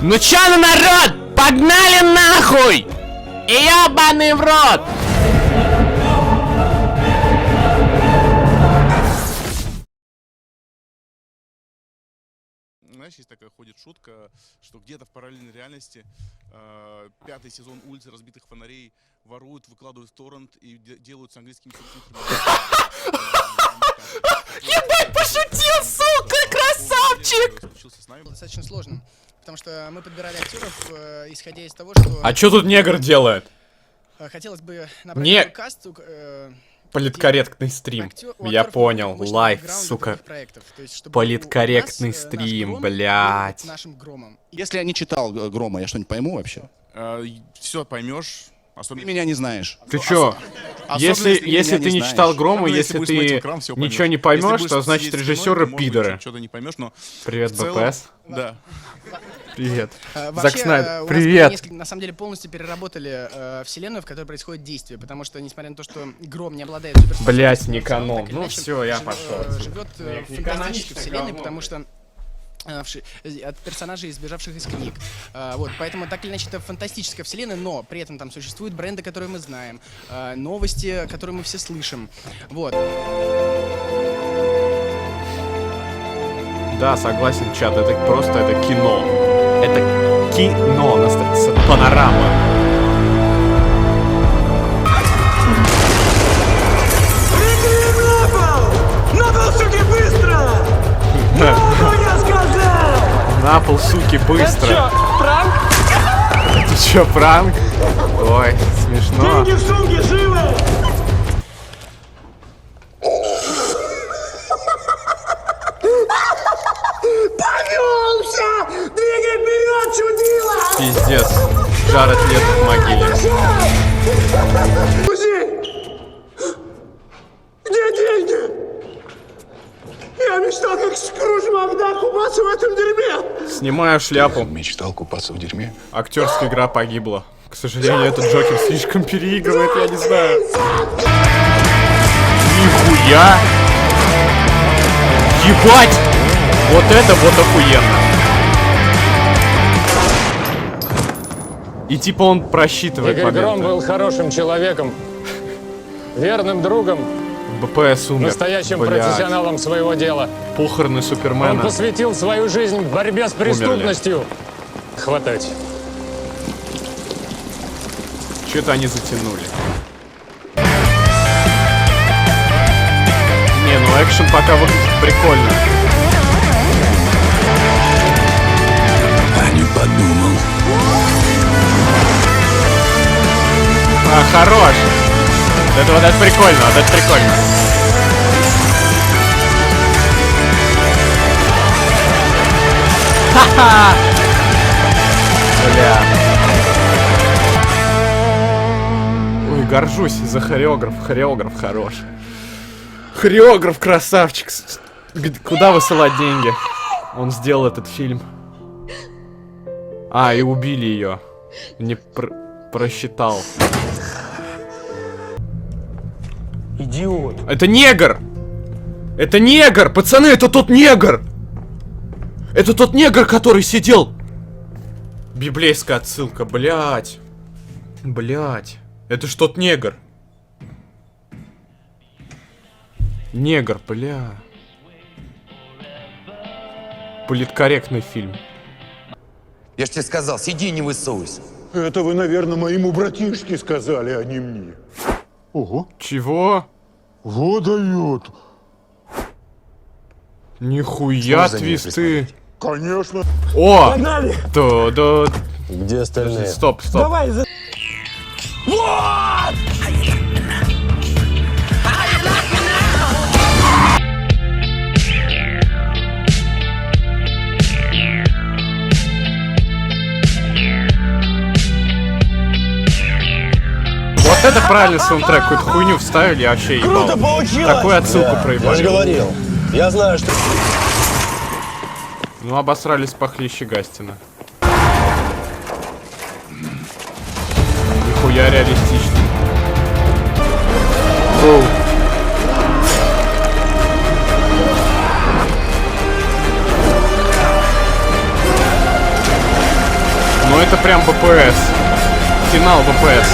Ну чё, ну народ, погнали нахуй! И ёбаный в рот! Знаешь, есть такая ходит шутка, что где-то в параллельной реальности пятый сезон «Улицы разбитых фонарей» воруют, выкладывают в торрент и делают с английскими субтитрами. Ебать, пошутил, сука, красавчик! Достаточно сложным, потому что мы подбирали актеров, исходя из того, что... А чё тут негр делает? Хотелось бы набрать каст... Политкорректный стрим. Я понял. Лайф, сука. Политкорректный стрим, блядь. Если я не читал «Грома», я что-нибудь пойму вообще? Все поймешь. Ты меня не знаешь. Ты чё? Если ты не читал «Грома», если ты ничего не поймешь, то значит режиссеры пидоры. Привет, БПС. Да. Привет. Зак Снайдер, привет. На самом деле полностью переработали вселенную, в которой происходит действие, потому что, несмотря на то, что Гром не обладает суперспособностью... Блять, не канон. Ну все, я пошел. Живет в фантастической вселенной, потому что от персонажей, избежавших из книг. Вот, поэтому так или иначе это фантастическая вселенная, но при этом там существуют бренды, которые мы знаем, новости, которые мы все слышим. Вот. Да, согласен, чат, это просто это кино. Это кино, панорама. На пол, суки, быстро! Я сказал! На пол, суки, быстро! Это чё, пранк? Это чё, пранк? Ой, смешно. Деньги в сумке, живы! Повелся! Двигай вперед, чудила! Пиздец. Джаред Лето в могиле. Мужик! Где деньги? Я мечтал, как Скрудж Макдак, купаться в этом дерьме! Снимаю шляпу. Мечтал купаться в дерьме. Актерская игра погибла. К сожалению, этот Джокер слишком переигрывает, я не знаю. Нихуя! Ебать! Вот это вот охуенно! И типа он просчитывает Игорь Гром моменты. был хорошим человеком, верным другом, БПС умер. настоящим Блядь. профессионалом своего дела. Похороны Он Супермена. посвятил свою жизнь борьбе с преступностью. Хватать. Что-то они затянули. Не, ну экшен пока выглядит прикольно. А не подумал. А, хорош. Вот это прикольно, вот это прикольно. Ха-ха! Бля. Ой, горжусь за хореограф. Хореограф хорош. Хореограф красавчик. Куда высылать деньги? Он сделал этот фильм. А, и убили ее. Не просчитал. Идиот! Это негр! Это негр! Пацаны, это тот негр! Это тот негр, который сидел! Библейская отсылка, блядь. Блядь. Это ж тот негр. Негр, бля. Политкорректный фильм. Я ж тебе сказал, сиди и не высовывайся. Это вы, наверное, моему братишке сказали, а не мне. Ого. Чего? Вот дает. Нихуя твисты. Конечно. О! Погнали! Да. Где остальные? Стоп. Давай, за... Вот! Вот это правильный саундтрек, какую-то хуйню вставили, я вообще ебал. Круто получилось! Такую отсылку проебали. Я же говорил. Я знаю, что... Ну, обосрались похлеще Гастина. Нихуя реалистично. Оу. это прям БПС. Финал БПС.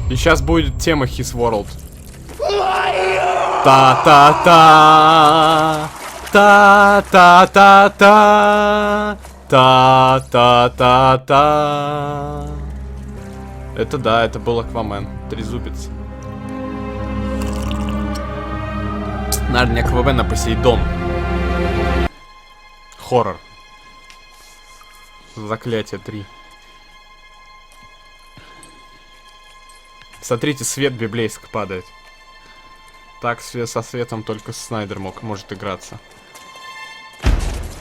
И сейчас будет тема His World. Та-та-та. Та-та-та-та. Та-та-та-та. Это да, это был Аквамен. Трезубец. Наверное, не Аквамен, а Посейдон. Хоррор. Заклятие 3. Смотрите, свет библейск падает. Так со светом только Снайдер может играться.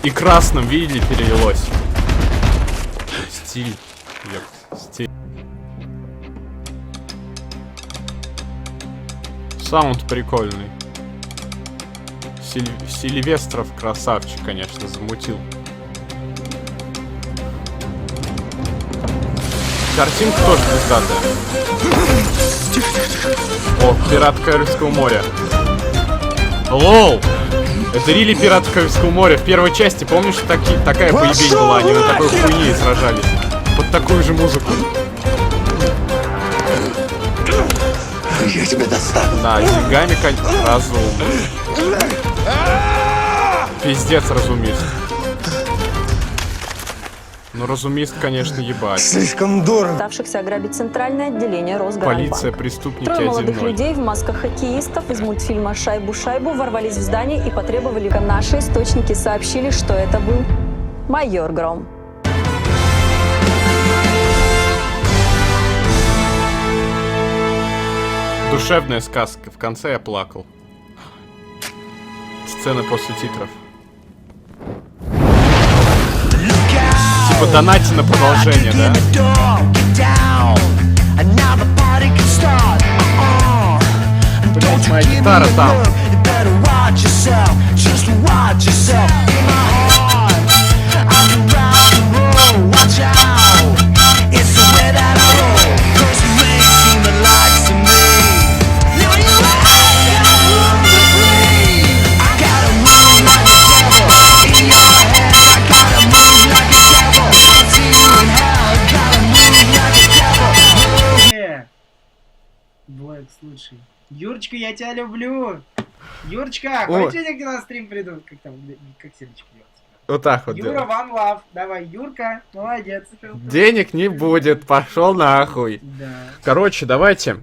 И красным, видели, перелилось. Стиль. Ёпт, стиль. Саунд прикольный. Сильвестров красавчик, конечно, замутил. Картинка тоже пиздатая. О, Пират Карибского моря. Лол! Это рили Пират Карибского моря. В первой части, помнишь, такая поебень была? Они на такой хуйне сражались. Под такую же музыку. Я тебя достану. Да, деньгами, разумно. Пиздец, разумист. Ну, разумист, конечно, ебать. Слишком дорого. Пытавшихся ограбить центральное отделение Росгоранбанка. Полиция, преступники 1-0. Трое молодых людей в масках хоккеистов из мультфильма «Шайбу-шайбу» ворвались в здание и потребовали. Наши источники сообщили, что это был майор Гром. Душевная сказка. В конце я плакал. Сцена после титров. Типа донати на продолжение, да? Блять, моя гитара там. Блэк, слушай. Юрочка, я тебя люблю. Юрочка, хочешь денег на стрим придут? Как там, как сердечко делается? Вот так вот. Юра, one love. Давай, Юрка, молодец. Денег не будет, пошел нахуй. Да. Короче, давайте.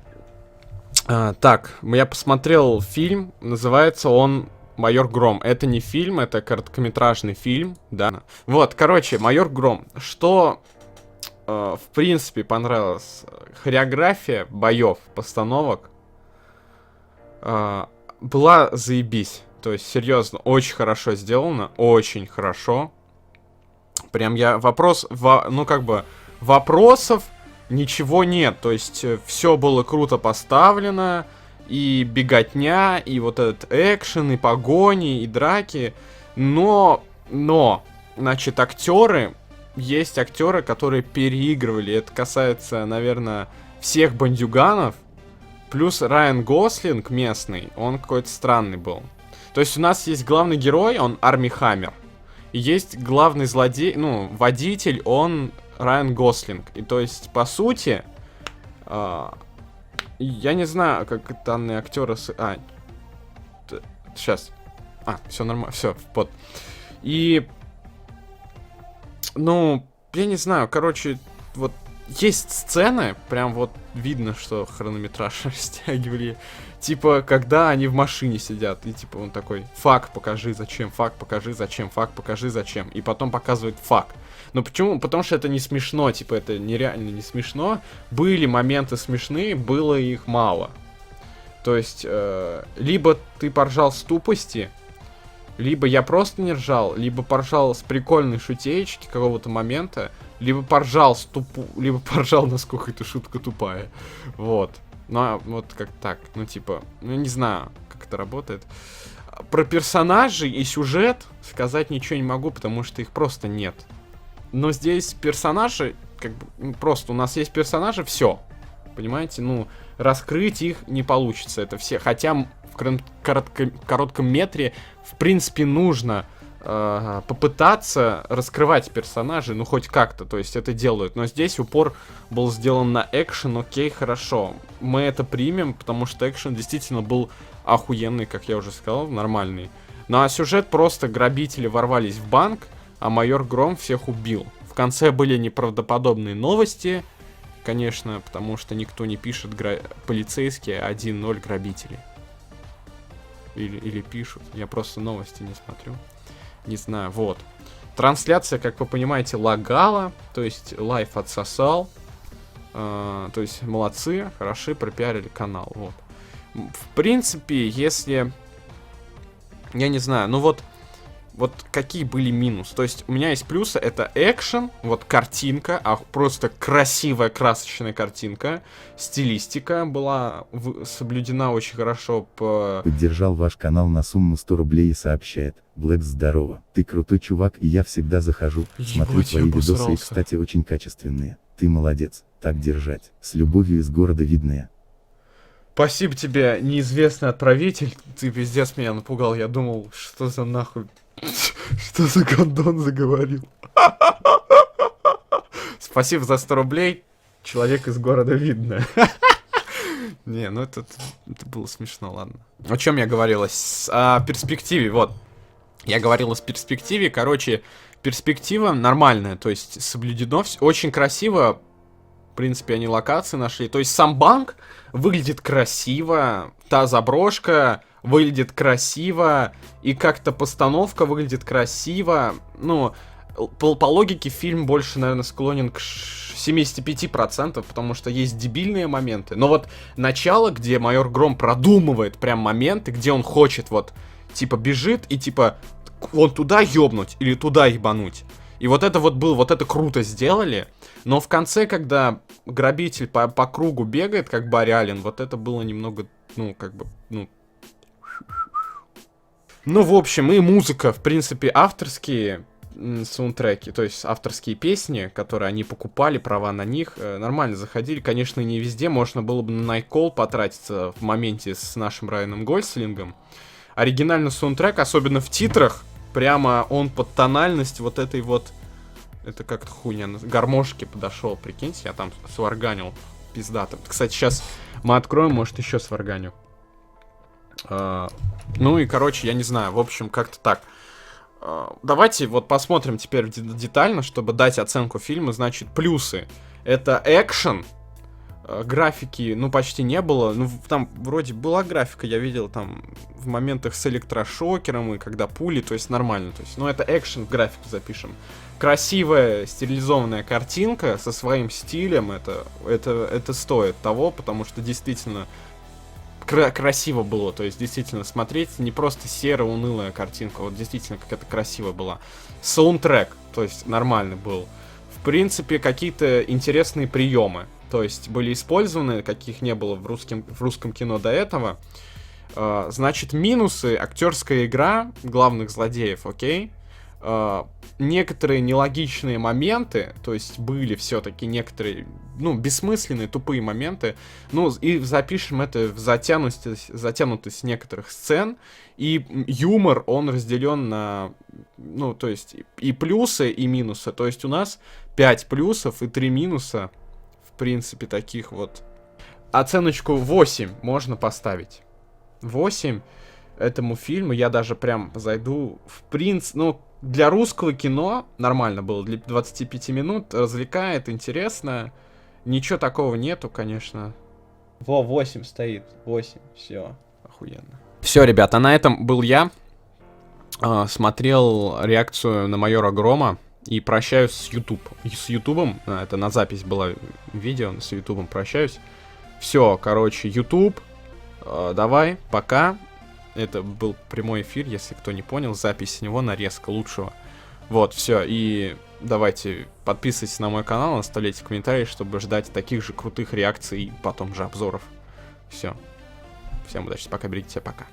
Так, я посмотрел фильм, называется он «Майор Гром». Это не фильм, это короткометражный фильм, да. Вот, короче, «Майор Гром». Что, в принципе, понравилось? Хореография боев, постановок была заебись. То есть, серьезно, очень хорошо сделано, очень хорошо. Прям я вопросов ничего нет. То есть, все было круто поставлено. И беготня, и вот этот экшен, и погони, и драки. Но, значит, есть актеры, которые переигрывали. Это касается, наверное, всех бандюганов. Плюс Райан Гослинг местный, он какой-то странный был. То есть у нас есть главный герой, он Арми Хаммер. И есть главный злодей, водитель, он Райан Гослинг. И то есть, по сути, я не знаю, как данные актеры... Сейчас. Все нормально, все, под. И... я не знаю, короче, вот есть сцены, прям вот видно, что хронометраж растягивали. Типа, когда они в машине сидят, и типа он такой: фак, покажи, зачем, фак, покажи, зачем, фак, покажи, зачем. И потом показывает фак. Но почему? Потому что это не смешно, типа, это нереально не смешно. Были моменты смешные, было их мало. То есть, либо ты поржал с тупости, либо я просто не ржал, либо поржал с прикольной шутеечки какого-то момента, либо поржал либо поржал, насколько эта шутка тупая. Вот. Вот как так. Не знаю, как это работает. Про персонажей и сюжет сказать ничего не могу, потому что их просто нет. Но здесь персонажи, просто у нас есть персонажи, все. Понимаете? раскрыть их не получится. Это все, хотя в коротком метре, в принципе, нужно попытаться раскрывать персонажей, ну хоть как-то, то есть это делают. Но здесь упор был сделан на экшен, окей, хорошо. Мы это примем, потому что экшен действительно был охуенный, как я уже сказал, нормальный. Ну а сюжет просто: грабители ворвались в банк, а майор Гром всех убил. В конце были неправдоподобные новости, конечно, потому что никто не пишет полицейские 1-0 грабители. Или пишут, я просто новости не смотрю. Не знаю, вот. Трансляция, как вы понимаете, лагала, то есть лайв отсосал. То есть молодцы, хороши, пропиарили канал, вот. В принципе, если... Я не знаю, ну вот какие были минусы. То есть у меня есть плюсы, это экшен, вот картинка, просто красивая, красочная картинка. Стилистика была соблюдена очень хорошо по... Поддержал ваш канал на сумму 100 рублей и сообщает: Блэк, здорово, ты крутой чувак, и я всегда захожу, смотрю твои видосы, и, кстати, очень качественные. Ты молодец, так держать. С любовью из города Видное. Спасибо тебе, неизвестный отправитель. Ты пиздец меня напугал. Я думал, что за нахуй... Что за гондон заговорил? Спасибо за 100 рублей. Человек из города Видное. Не, ну это было смешно, ладно. О чем я говорил? О перспективе, вот. Я говорил о перспективе. Короче, перспектива нормальная. То есть соблюдено все. Очень красиво. В принципе, они локации нашли. То есть сам банк выглядит красиво. Та заброшка выглядит красиво. И как-то постановка выглядит красиво. Ну, по логике фильм больше, наверное, склонен к 75%, потому что есть дебильные моменты. Но вот начало, где майор Гром продумывает прям моменты, где он хочет вот, типа, бежит и типа, вон туда ёбнуть или туда ебануть. И вот это вот было, вот это круто сделали. Но в конце, когда грабитель по кругу бегает, как Барри Аллен, вот это было немного, ну, как бы, ну... Ну, в общем, и музыка, в принципе, авторские саундтреки, то есть авторские песни, которые они покупали, права на них, нормально заходили. Конечно, не везде, можно было бы на Nightcall потратиться в моменте с нашим Райаном Гослингом. Оригинальный саундтрек, особенно в титрах, прямо он под тональность вот этой вот... Это как-то хуйня, гармошки подошел, прикиньте, я там сварганил пиздато. Кстати, сейчас мы откроем, может, еще сварганю. Ну и, короче, я не знаю, в общем, как-то так. Давайте вот посмотрим теперь детально, чтобы дать оценку фильма. Значит, плюсы. Это экшен. Графики, ну, почти не было. Ну, там вроде была графика, я видел там в моментах с электрошокером и когда пули, то есть нормально. То есть, ну, это экшен, в графику запишем. Красивая стилизованная картинка со своим стилем, это стоит того, потому что действительно красиво было, то есть действительно смотреть не просто серая унылая картинка, вот действительно как это красиво было. Саундтрек, то есть нормальный был. В принципе, какие-то интересные приемы, то есть были использованы, каких не было в русском кино до этого. Значит, минусы: актерская игра главных злодеев, окей. Некоторые нелогичные моменты, то есть были все-таки некоторые, ну, бессмысленные, тупые моменты. Ну, и запишем это в затянутость некоторых сцен. И юмор, он разделен на, ну, то есть и плюсы, и минусы. То есть у нас 5 плюсов и 3 минуса, в принципе, таких вот. Оценочку 8 можно поставить. 8 этому фильму. Я даже прям зайду в принципе, ну, для русского кино нормально было, для 25 минут, развлекает, интересно. Ничего такого нету, конечно. 8 стоит, 8, все, охуенно. Все, ребята, на этом был я. Смотрел реакцию на майора Грома и прощаюсь с Ютубом. Это на запись было видео, с Ютубом прощаюсь. Все, короче, Ютуб, давай, пока. Это был прямой эфир, если кто не понял, запись с него, нарезка лучшего. Вот, все, и давайте подписывайтесь на мой канал, оставляйте комментарии, чтобы ждать таких же крутых реакций и потом же обзоров. Все. Всем удачи, пока, берегите себя, пока.